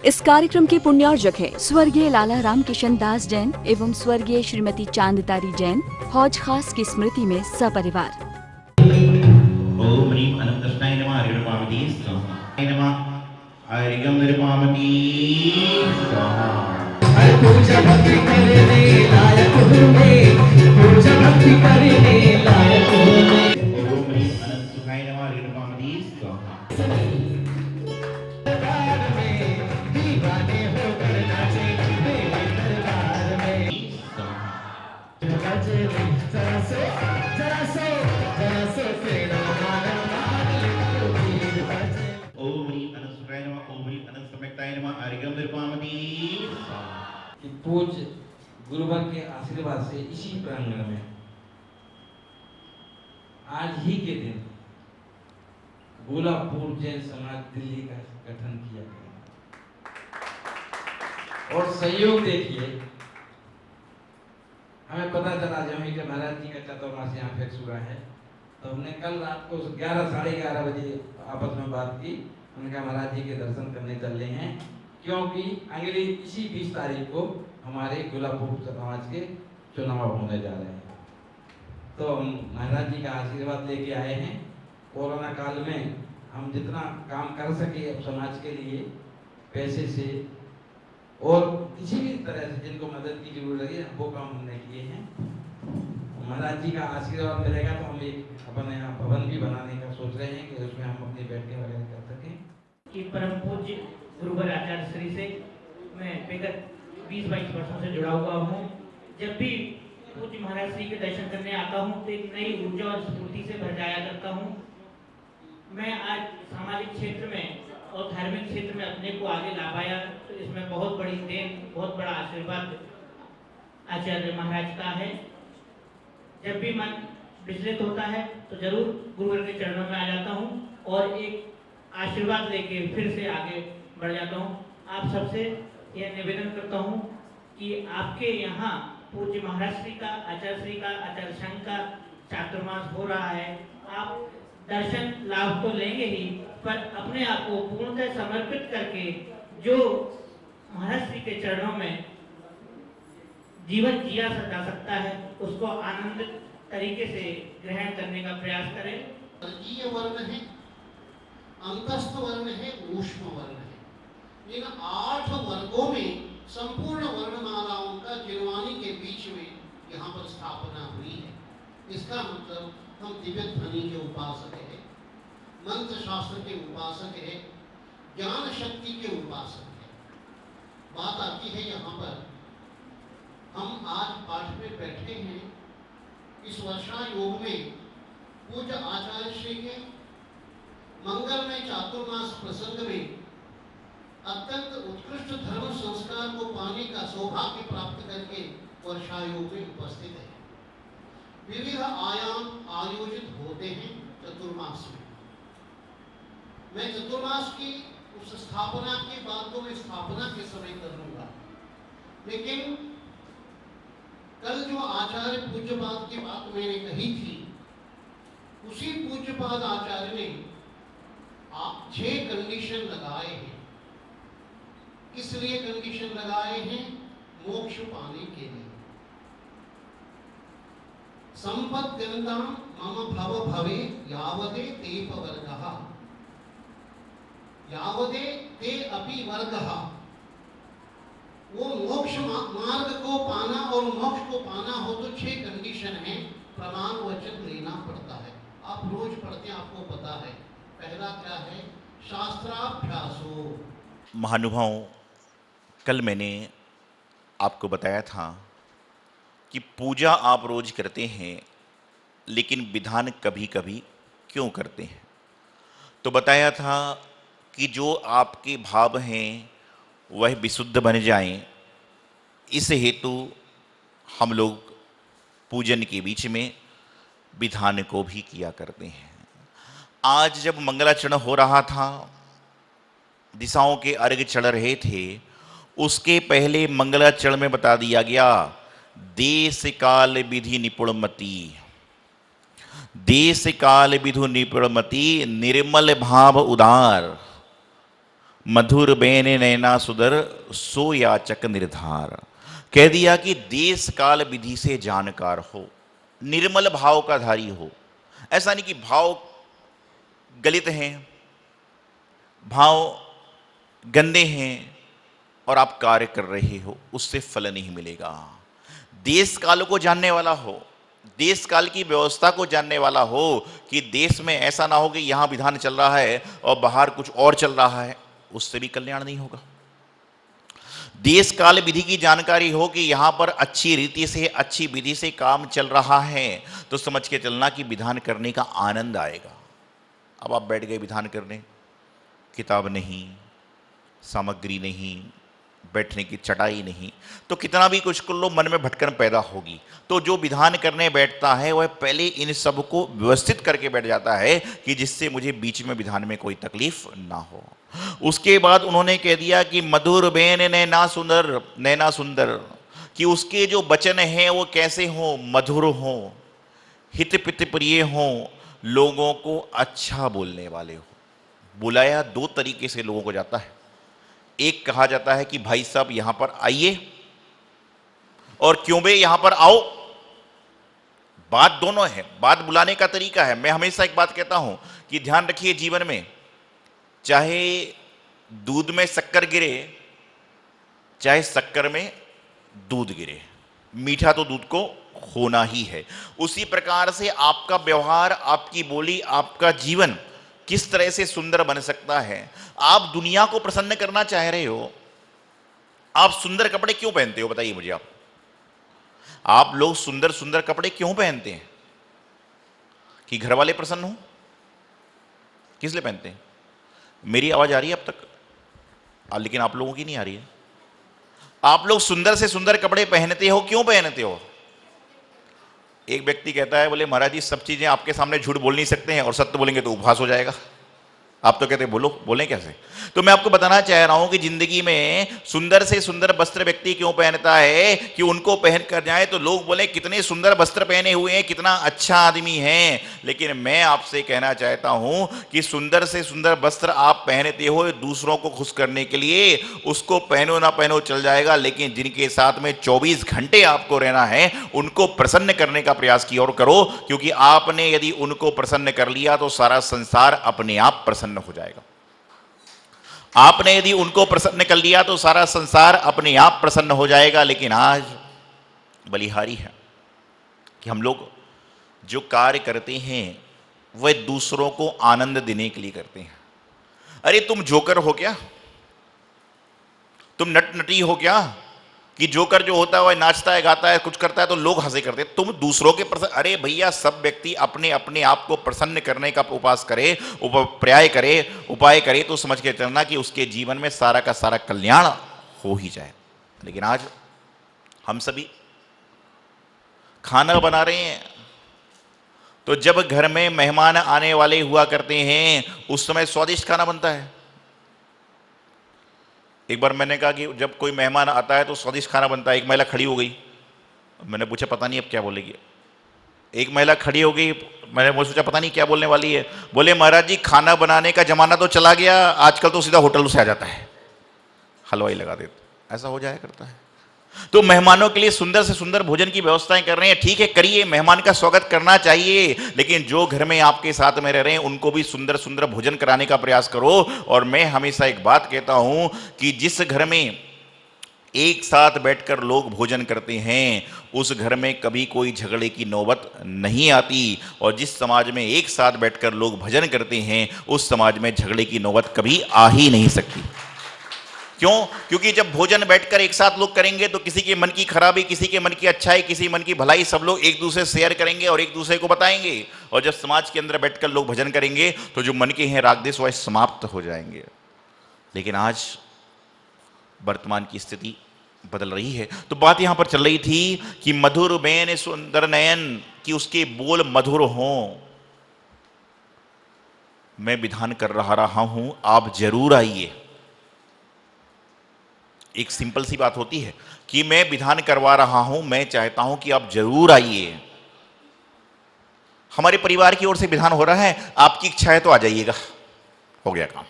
इस कार्यक्रम के पुण्यार्जक हैं स्वर्गीय लाला राम किशन दास जैन एवं स्वर्गीय श्रीमती चांदतारी जैन, हौज खास की स्मृति में सपरिवार। ओम ह्रीं अनंतकृष्णाय नमः हरिर्पामती स्वाहा नमः हरिगम निर्पामती स्वाहा। पूजा भक्ति करने लायक होने, पूजा भक्ति करने लायक होने। ओम ह्रीं अनंत सुखाय नमः हरिर्पामती स्वाहा। दरबार में दीवाने होकर नाचे मेरे दरबार में स्वाहा। बजे जरा सो जरा सो जरा सो तेरा गाना वीर बजे। ओम ह्रीं अनंत सुखाय नमः ओम ह्रीं अनंत सम्यक्ताय नमः हरिगम निर्पामती स्वाहा। कि पूज्य गुरुवर के आशीर्वाद से इसी प्रांगण में आज ही के दिन गोलापुर जैन समाज दिल्ली का गठन किया गया और सहयोग देखिए। हमें पता चला जब कि महाराज जी का चतुर्मास यहाँ फिक्स हुआ है, तो हमने कल रात को 11 साढ़े 11 बजे आपस में बात की। उन्होंने कहा महाराज जी के दर्शन करने चल रहे हैं, क्योंकि अगली इसी 20 तारीख को हमारे गोलापुर समाज के चुनाव होने जा रहे हैं। तो हम महाराज जी का आशीर्वाद लेके आए हैं। कोरोना काल में हम जितना काम कर सके अब समाज के लिए पैसे से और किसी भी तरह से जिनको मदद की जरूरत है वो काम हमने किए हैं। महाराज जी का आशीर्वाद मिलेगा तो हम एक अपने यहाँ भवन भी बनाने का सोच रहे हैं कि उसमें हम अपनी बैठकें वगैरह कर सकें। कि परम पूज्य गुरुवर आचार्य श्री से मैं विगत 20-22 वर्षों से जुड़ा हुआ हूँ। जब भी पूज्य महाराज श्री के दर्शन करने आता हूँ तो एक नई ऊर्जा और स्फूर्ति से भर जाया करता हूँ। मैं आज सामाजिक क्षेत्र में और धार्मिक क्षेत्र में अपने को आगे ला पाया, तो इसमें बहुत बड़ी देन, बहुत बड़ा आशीर्वाद आचार्य महाराज का है। जब भी मन विचलित होता है तो जरूर गुरुवर के चरणों में आ जाता हूँ और एक आशीर्वाद लेके फिर से आगे बढ़ जाता हूँ। आप सबसे यह निवेदन करता हूँ कि आपके यहाँ पूज्य महाराज श्री का, आचार्य श्री का, आचार्य संघ का चातुर्मास हो रहा है। आप दर्शन लाभ तो लेंगे ही, पर अपने आप को पूर्णतः समर्पित करके जो महाराज श्री के चरणों में जीवन जिया जा सकता है उसको आनंदित तरीके से ग्रहण करने का प्रयास करें। वर्गीय वर्ण है, अंतस्थ वर्ण है, ऊष्म वर्ण है। इन 8 वर्गों में संपूर्ण वर्णमालाओं का जिनवानी के बीच में यहाँ पर स्थापना हुई है। इसका मतलब हम दिव्य ध्वनि के उपासक है, मंत्र शास्त्र के उपासक है, ज्ञान शक्ति के उपासक है। बात आती है यहाँ पर हम आज पाठ में बैठे हैं इस वर्षा योग में पूज्य आचार्य श्री के मंगलमय चातुर्मास प्रसंग में अत्यंत उत्कृष्ट धर्म संस्कार को पाने का सौभाग्य प्राप्त करके वर्षायोग में उपस्थित है। विविध आयाम आयोजित होते हैं चतुर्मास में। मैं चतुर्मास की उस स्थापना की बात तो मैं स्थापना के समय कर लूंगा, लेकिन कल जो आचार्य पूज्यपाद की बात मैंने कही थी, उसी पूज्यपाद आचार्य ने 6 कंडीशन लगाए हैं। किस लिए कंडीशन लगाए हैं? मोक्ष पाने के लिए। संपद्यन्तां मम भव भवे यावदे तेप वर्गः, यावदे ते अपि वर्गः। वो मोक्ष मार्ग को पाना और मोक्ष को पाना हो तो 6 कंडीशन है, प्रमाण वचन लेना पड़ता है। आप रोज पढ़ते हैं, आपको पता है। पहला क्या है? शास्त्राभ्यासो। महानुभाव, कल मैंने आपको बताया था कि पूजा आप रोज करते हैं, लेकिन विधान कभी कभी क्यों करते हैं। तो बताया था कि जो आपके भाव हैं वह विशुद्ध बन जाएं, इस हेतु हम लोग पूजन के बीच में विधान को भी किया करते हैं। आज जब मंगलाचरण हो रहा था, दिशाओं के अर्घ चढ़ रहे थे, उसके पहले मंगलाचरण में बता दिया गया देश काल विधि निपुणमति, देश काल विधु निपुणमति, निर्मल भाव उदार। मधुर बेन नैना सुदर सो याचक निर्धार। कह दिया कि देश काल विधि से जानकार हो, निर्मल भाव का धारी हो। ऐसा नहीं कि भाव गलित हैं, भाव गंदे हैं और आप कार्य कर रहे हो, उससे फल नहीं मिलेगा। देश काल को जानने वाला हो, देश काल की व्यवस्था को जानने वाला हो कि देश में ऐसा ना हो कि यहां विधान चल रहा है और बाहर कुछ और चल रहा है, उससे भी कल्याण नहीं होगा। देश काल विधि की जानकारी हो कि यहां पर अच्छी रीति से, अच्छी विधि से काम चल रहा है, तो समझ के चलना कि विधान करने का आनंद आएगा। अब आप बैठ गए विधान करने, किताब नहीं, सामग्री नहीं, बैठने की चटाई नहीं, तो कितना भी कुछ कर लो मन में भटकन पैदा होगी। तो जो विधान करने बैठता है वह पहले इन सब को व्यवस्थित करके बैठ जाता है कि जिससे मुझे बीच में विधान में कोई तकलीफ ना हो। उसके बाद उन्होंने कह दिया कि मधुर बेन नैना सुंदर, नैना सुंदर, कि उसके जो वचन हैं वो कैसे हों, मधुर हों, हित पित प्रिय हों, लोगों को अच्छा बोलने वाले हो। बुलाया दो तरीके से लोगों को जाता है। एक कहा जाता है कि भाई साहब यहां पर आइए, और क्यों बे यहां पर आओ, बात दोनों है, बात बुलाने का तरीका है। मैं हमेशा एक बात कहता हूं कि ध्यान रखिए जीवन में, चाहे दूध में शक्कर गिरे, चाहे शक्कर में दूध गिरे, मीठा तो दूध को होना ही है। उसी प्रकार से आपका व्यवहार, आपकी बोली, आपका जीवन किस तरह से सुंदर बन सकता है। आप दुनिया को प्रसन्न करना चाह रहे हो, आप सुंदर कपड़े क्यों पहनते हो बताइए मुझे। आप लोग सुंदर सुंदर कपड़े क्यों पहनते हैं? कि घर वाले प्रसन्न हो? किस लिए पहनते हैं? मेरी आवाज आ रही है अब तक? लेकिन आप लोगों की नहीं आ रही है। आप लोग सुंदर से सुंदर कपड़े पहनते हो, क्यों पहनते हो? एक व्यक्ति कहता है, बोले महाराज जी सब चीजें आपके सामने झूठ बोल नहीं सकते हैं, और सत्य बोलेंगे तो उपहास हो जाएगा। आप तो कहते बोलो, बोलें कैसे? तो मैं आपको बताना चाह रहा हूं कि जिंदगी में सुंदर से सुंदर वस्त्र व्यक्ति क्यों पहनता है कि उनको पहन कर जाए तो लोग बोले कितने सुंदर वस्त्र पहने हुए हैं, कितना अच्छा आदमी है। लेकिन मैं आपसे कहना चाहता हूं कि सुंदर से सुंदर वस्त्र आप पहनते हो दूसरों को खुश करने के लिए, उसको पहनो ना पहनो चल जाएगा, लेकिन जिनके साथ में 24 घंटे आपको रहना है उनको प्रसन्न करने का प्रयास की और करो, क्योंकि आपने यदि उनको प्रसन्न कर लिया तो सारा संसार अपने आप प्रसन्न हो जाएगा। आपने यदि उनको प्रसन्न कर लिया तो सारा संसार अपने आप प्रसन्न हो जाएगा। लेकिन आज बलिहारी है कि हम लोग जो कार्य करते हैं वह दूसरों को आनंद देने के लिए करते हैं। अरे तुम जोकर हो क्या? तुम नटी हो क्या? कि जोकर जो होता है वह नाचता है, गाता है, कुछ करता है तो लोग हंसे करते हैं, तुम दूसरों के प्रसन्न। अरे भैया, सब व्यक्ति अपने अपने आप को प्रसन्न करने का उपास करे, प्रयाय करे, उपाय करे, तो समझ के चलना कि उसके जीवन में सारा का सारा कल्याण हो ही जाए। लेकिन आज हम सभी खाना बना रहे हैं, तो जब घर में मेहमान आने वाले हुआ करते हैं उस समय स्वादिष्ट खाना बनता है। एक बार मैंने कहा कि जब कोई मेहमान आता है तो स्वादिष्ट खाना बनता है। एक महिला खड़ी हो गई, मैंने पूछा पता नहीं अब क्या बोलेगी। एक महिला खड़ी हो गई, मैंने सोचा पता नहीं क्या बोलने वाली है। बोले महाराज जी खाना बनाने का जमाना तो चला गया, आजकल तो सीधा होटल से आ जाता है, हलवाई लगा देते। ऐसा हो जाया करता है। तो मेहमानों के लिए सुंदर से सुंदर भोजन की व्यवस्थाएं कर रहे हैं, ठीक है करिए, मेहमान का स्वागत करना चाहिए, लेकिन जो घर में आपके साथ में रह रहे हैं उनको भी सुंदर सुंदर भोजन कराने का प्रयास करो। और मैं हमेशा एक बात कहता हूं कि जिस घर में एक साथ बैठकर लोग भोजन करते हैं उस घर में कभी कोई झगड़े की नौबत नहीं आती, और जिस समाज में एक साथ बैठकर लोग भजन करते हैं उस समाज में झगड़े की नौबत कभी आ ही नहीं सकती। क्यों? क्योंकि जब भोजन बैठकर एक साथ लोग करेंगे तो किसी के मन की खराबी, किसी के मन की अच्छाई, किसी मन की भलाई सब लोग एक दूसरे से शेयर करेंगे और एक दूसरे को बताएंगे। और जब समाज के अंदर बैठकर लोग भजन करेंगे तो जो मन के हैं राग द्वेष वह समाप्त हो जाएंगे। लेकिन आज वर्तमान की स्थिति बदल रही है। तो बात यहां पर चल रही थी कि मधुर बेन सुंदर नयन, कि उसके बोल मधुर हों। मैं विधान कर रहा हूं, आप जरूर आइए। एक सिंपल सी बात होती है कि मैं विधान करवा रहा हूं, मैं चाहता हूं कि आप जरूर आइए। हमारे परिवार की ओर से विधान हो रहा है, आपकी इच्छा है तो आ जाइएगा, हो गया काम।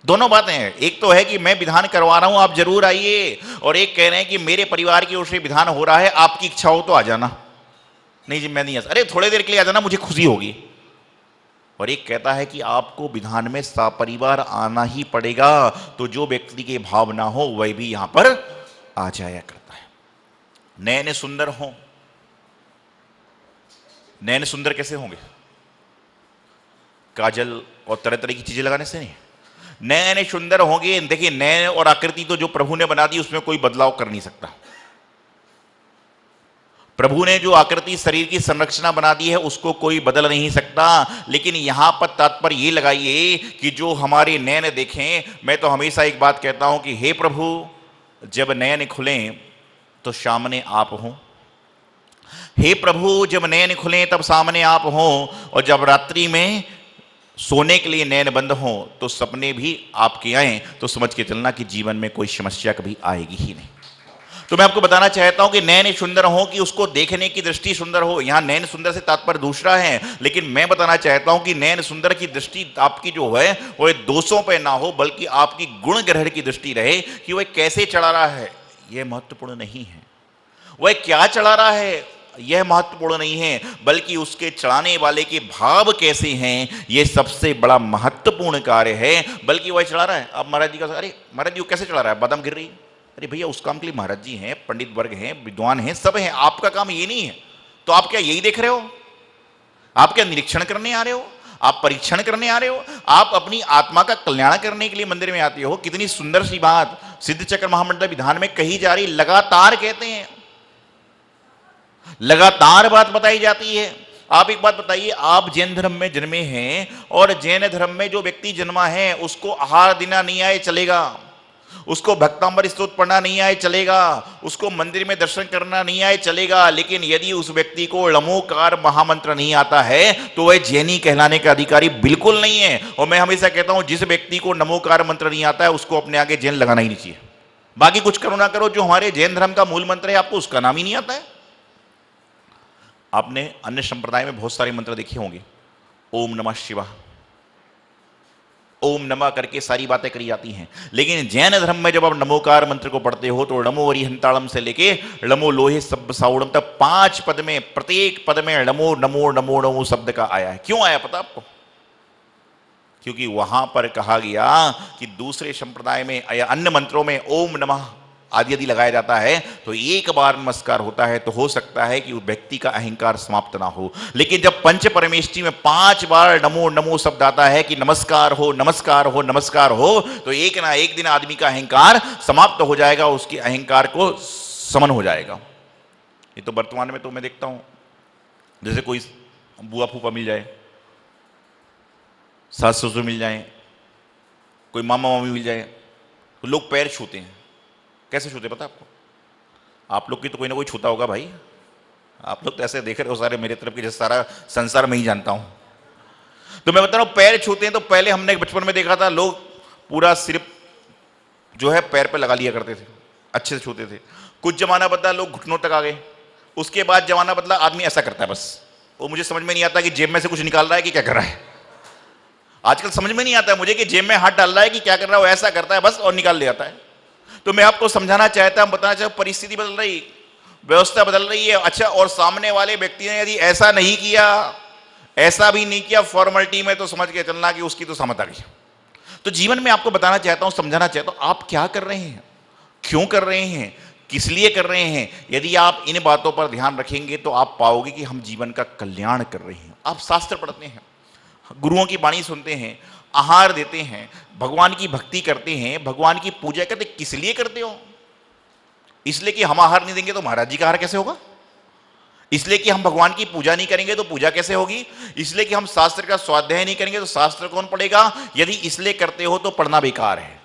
दोनों बातें हैं। एक तो है कि मैं विधान करवा रहा हूं, आप जरूर आइए, और एक कह रहे हैं कि मेरे परिवार की ओर से विधान हो रहा है, आपकी इच्छा हो तो आ जाना। नहीं जी मैं नहीं आ सकता, अरे थोड़ी देर के लिए आ जाना, मुझे खुशी होगी। और एक कहता है कि आपको विधान में सपरिवार आना ही पड़ेगा, तो जो व्यक्ति के भाव ना हो वह भी यहां पर आ जाया करता है। नयन सुंदर हो, नयन सुंदर कैसे होंगे? काजल और तरह तरह की चीजें लगाने से नहीं, नयन सुंदर होंगे। देखिए नयन और आकृति तो जो प्रभु ने बना दी उसमें कोई बदलाव कर नहीं सकता। प्रभु ने जो आकृति शरीर की संरचना बना दी है उसको कोई बदल नहीं सकता। लेकिन यहां पर तात्पर्य ये लगाइए कि जो हमारे नयन देखें, मैं तो हमेशा एक बात कहता हूं कि हे प्रभु, जब नयन खुलें तो सामने आप हो। हे प्रभु, जब नयन खुलें तब सामने आप हो, और जब रात्रि में सोने के लिए नयन बंद हो तो सपने भी आपके आए, तो समझ के चलना कि जीवन में कोई समस्या कभी आएगी ही नहीं। तो मैं आपको बताना चाहता हूं कि नयन सुंदर हो कि उसको देखने की दृष्टि सुंदर हो। यहां नयन सुंदर से तात्पर्य दूसरा है, लेकिन मैं बताना चाहता हूं कि नयन सुंदर की दृष्टि आपकी जो है वो दोषों पे ना हो, बल्कि आपकी गुण ग्रहण की दृष्टि रहे कि वह कैसे चढ़ा रहा है, यह महत्वपूर्ण नहीं है। वह क्या चढ़ा रहा है यह महत्वपूर्ण नहीं है, बल्कि उसके चढ़ाने वाले के भाव कैसे हैं यह सबसे बड़ा महत्वपूर्ण कार्य है। बल्कि वह चढ़ा रहा है, अब महाराज जी का, अरे महाराज जी वो कैसे चढ़ा रहा है, बादाम गिर रही, अरे भैया उस काम के लिए महाराज जी हैं, पंडित वर्ग हैं, विद्वान हैं, सब हैं, आपका काम ये नहीं है। तो आप क्या यही देख रहे हो? आप क्या निरीक्षण करने आ रहे हो? आप परीक्षण करने आ रहे हो? आप अपनी आत्मा का कल्याण करने के लिए मंदिर में आते हो। कितनी सुंदर सी बात सिद्ध चक्र महामंडल विधान में कही जा रही, लगातार कहते हैं, लगातार बात बताई जाती है। आप एक बात बताइए, आप जैन धर्म में जन्मे हैं और जैन धर्म में जो व्यक्ति जन्मा है उसको आहार देना नहीं आए चलेगा, उसको भक्तांबर स्तोत्र पढ़ना नहीं आए चलेगा, उसको मंदिर में दर्शन करना नहीं आए चलेगा। लेकिन यदि उस व्यक्ति को लमोकार महामंत्र नहीं आता है तो वह जैनी कहलाने का अधिकारी बिल्कुल नहीं है। और मैं हमेशा कहता हूं जिस व्यक्ति को नमोकार मंत्र नहीं आता है उसको अपने आगे जैन लगाना ही नहीं चाहिए। बाकी कुछ करो ना करो, जो हमारे जैन धर्म का मूल मंत्र है आपको उसका नाम ही नहीं आता है। आपने अन्य संप्रदाय में बहुत सारे मंत्र देखे होंगे, ओम नमः शिवाय, ओम नमः करके सारी बातें करी जाती हैं। लेकिन जैन धर्म में जब आप नमोकार मंत्र को पढ़ते हो तो लमो वरिहंताड़म से लेके लमो लोहे सब साउड़म तक 5 पद में, प्रत्येक पद में लमो नमो नमो नमो शब्द का आया है। क्यों आया पता आपको? क्योंकि वहां पर कहा गया कि दूसरे संप्रदाय में या अन्य मंत्रों में ओम नमः आदि यदि लगाया जाता है तो एक बार नमस्कार होता है, तो हो सकता है कि उस व्यक्ति का अहंकार समाप्त ना हो। लेकिन जब पंच परमेष्टि में 5 बार नमो नमो शब्द आता है कि नमस्कार हो नमस्कार हो नमस्कार हो, तो एक ना एक दिन आदमी का अहंकार समाप्त हो जाएगा, उसके अहंकार को समन हो जाएगा। ये तो वर्तमान में तो मैं देखता हूं, जैसे कोई बुआ फूफा मिल जाए, सास ससुर मिल जाए, कोई मामा मामी मिल जाए, तो लोग पैर छूते हैं। कैसे छूते पता आपको? आप लोग की तो कोई ना कोई छूता होगा भाई, आप लोग तो ऐसे देख रहे हो सारे मेरे तरफ के, जैसे सारा संसार में ही जानता हूं। तो मैं बता रहा हूं पैर छूते हैं, तो पहले हमने बचपन में देखा था लोग पूरा सिर्फ जो है पैर पे लगा लिया करते थे, अच्छे से छूते थे। कुछ जमाना बदला, लोग घुटनों तक आ गए। उसके बाद जमाना बदला, आदमी ऐसा करता है बस। वो मुझे समझ में नहीं आता कि जेब में से कुछ निकाल रहा है कि क्या कर रहा है। आजकल समझ में नहीं आता है मुझे कि जेब में हाथ डाल रहा है कि क्या कर रहा है, वो ऐसा करता है बस और निकाल ले आता है। तो मैं आपको समझाना चाहता हूं, बताना चाहता हूं, परिस्थिति बदल रही, व्यवस्था बदल रही है। अच्छा, और सामने वाले व्यक्ति ने यदि ऐसा नहीं किया, ऐसा भी नहीं किया फॉर्मेलिटी में, तो समझ के चलना कि उसकी तो समझ आ गई। तो जीवन में आपको बताना चाहता हूं, समझाना चाहता हूं, आप क्या कर रहे हैं, क्यों कर रहे हैं, किस लिए कर रहे हैं। यदि आप इन बातों पर ध्यान रखेंगे तो आप पाओगे कि हम जीवन का कल्याण कर रहे हैं। आप शास्त्र पढ़ते हैं, गुरुओं की वाणी सुनते हैं, आहार देते हैं, भगवान की भक्ति करते हैं, भगवान की पूजा करते, किस लिए करते हो? इसलिए कि हम आहार नहीं देंगे तो महाराज जी का आहार कैसे होगा? इसलिए कि हम भगवान की पूजा नहीं करेंगे तो पूजा कैसे होगी? इसलिए कि हम शास्त्र का स्वाध्याय नहीं करेंगे तो शास्त्र कौन पढ़ेगा? यदि इसलिए करते हो तो पढ़ना बेकार है।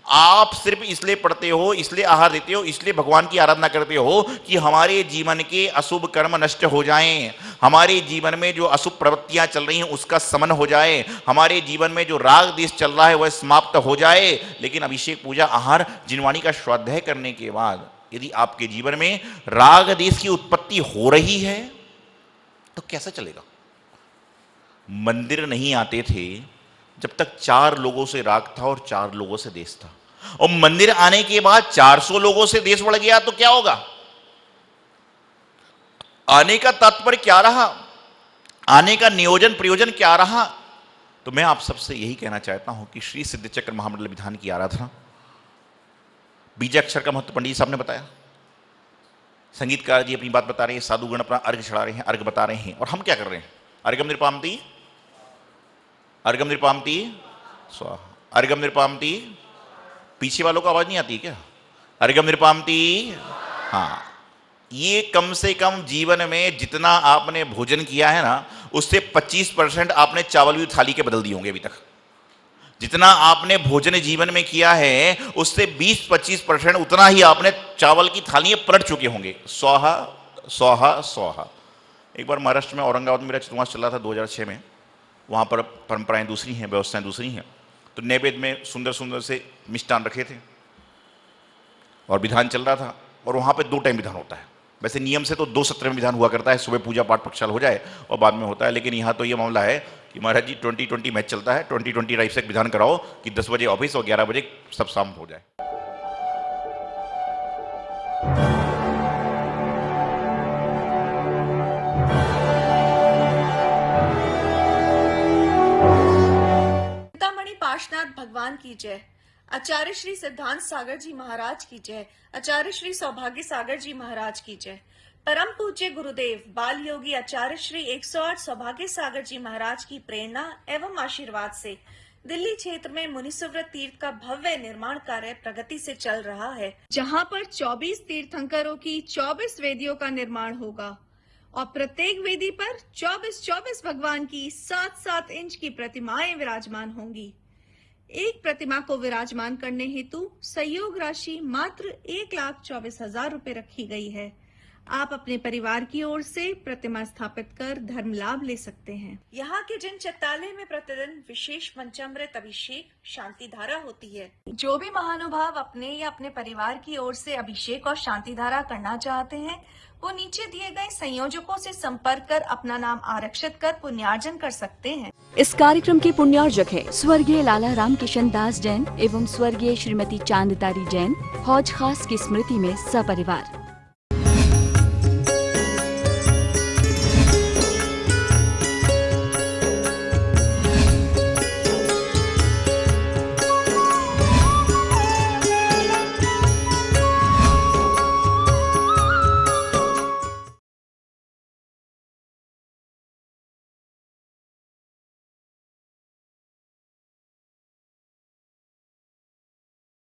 आप सिर्फ इसलिए पढ़ते हो, इसलिए आहार देते हो, इसलिए भगवान की आराधना करते हो कि हमारे जीवन के अशुभ कर्म नष्ट हो जाएं, हमारे जीवन में जो अशुभ प्रवृत्तियां चल रही हैं उसका समन हो जाए, हमारे जीवन में जो राग देश चल रहा है वह समाप्त हो जाए। लेकिन अभिषेक पूजा आहार जिनवाणी का स्वाध्याय करने के बाद यदि आपके जीवन में राग देश की उत्पत्ति हो रही है तो कैसा चलेगा? मंदिर नहीं आते थे जब तक 4 लोगों से राग था और 4 लोगों से देश था। और मंदिर आने के बाद 400 लोगों से देश बढ़ गया तो क्या होगा? आने का तात्पर्य क्या रहा? आने का नियोजन प्रयोजन क्या रहा? तो मैं आप सबसे यही कहना चाहता हूं कि श्री सिद्ध चक्र महामंडल विधान की आराधना, बीजाक्षर का महत्व पंडित जी साहब ने बताया, संगीतकार जी अपनी बात बता रहे हैं, साधुगण अपना अर्घ चढ़ा रहे हैं, अर्घ बता रहे हैं, और हम क्या कर रहे हैं? अर्घम निर्पामति, अर्घम निर्पामति स्वाहा, अर्घम निर्पामति। पीछे वालों को आवाज नहीं आती क्या? अर्घम निर्पामति। हाँ, ये कम से कम जीवन में जितना आपने भोजन किया है ना, उससे 25% आपने चावल भी थाली के बदल दिए होंगे अभी तक। जितना आपने भोजन जीवन में किया है उससे 20-25% उतना ही आपने चावल की थालियां पलट चुके होंगे। स्वाहा स्वाहा स्वाहा। एक बार महाराष्ट्र में औरंगाबाद में मेरा चतुर्मास चल रहा था 2006 में। वहाँ पर परंपराएं दूसरी हैं, व्यवस्थाएं दूसरी हैं। तो नैवेद्य में सुंदर सुंदर से मिष्टान रखे थे और विधान चल रहा था। और वहाँ पर 2 टाइम विधान होता है। वैसे नियम से तो 2 सत्र में विधान हुआ करता है, सुबह पूजा पाठ पक्षाल हो जाए और बाद में होता है। लेकिन यहाँ तो ये मामला है कि महाराज जी 20-20 मैच चलता है, 20-20 राइफ से विधान कराओ कि 10 बजे ऑफिस और 11 बजे सब शाम हो जाए। चिंतामणि पार्श्वनाथ भगवान की जय। आचार्य श्री सिद्धांत सागर जी महाराज की जय। आचार्य श्री सौभाग्य सागर जी महाराज की जय। परम पूज्य गुरुदेव बाल योगी आचार्य श्री 108 सौभाग्य सागर जी महाराज की प्रेरणा एवं आशीर्वाद से दिल्ली क्षेत्र में मुनिसुव्रत तीर्थ का भव्य निर्माण कार्य प्रगति से चल रहा है, जहां पर 24 तीर्थंकरों की 24 वेदियों का निर्माण होगा और प्रत्येक वेदी पर 24 भगवान की 7-7 इंच की प्रतिमाएं विराजमान होंगी। एक प्रतिमा को विराजमान करने हेतु सहयोग राशि मात्र 1,24,000 रुपए रखी गई है। आप अपने परिवार की ओर से प्रतिमा स्थापित कर धर्म लाभ ले सकते हैं। यहाँ के जिन चित्तालय में प्रतिदिन विशेष पंचामृत अभिषेक शांति धारा होती है। जो भी महानुभाव अपने या अपने परिवार की ओर से अभिषेक और शांति धारा करना चाहते हैं, वो नीचे दिए गए संयोजकों से संपर्क कर अपना नाम आरक्षित कर पुण्यार्जन कर सकते हैं। इस कार्यक्रम के पुण्यार्जक है स्वर्गीय लाला रामकिशन दास जैन एवं स्वर्गीय श्रीमती चांदतारी जैन। हौज खास की स्मृति में सपरिवार।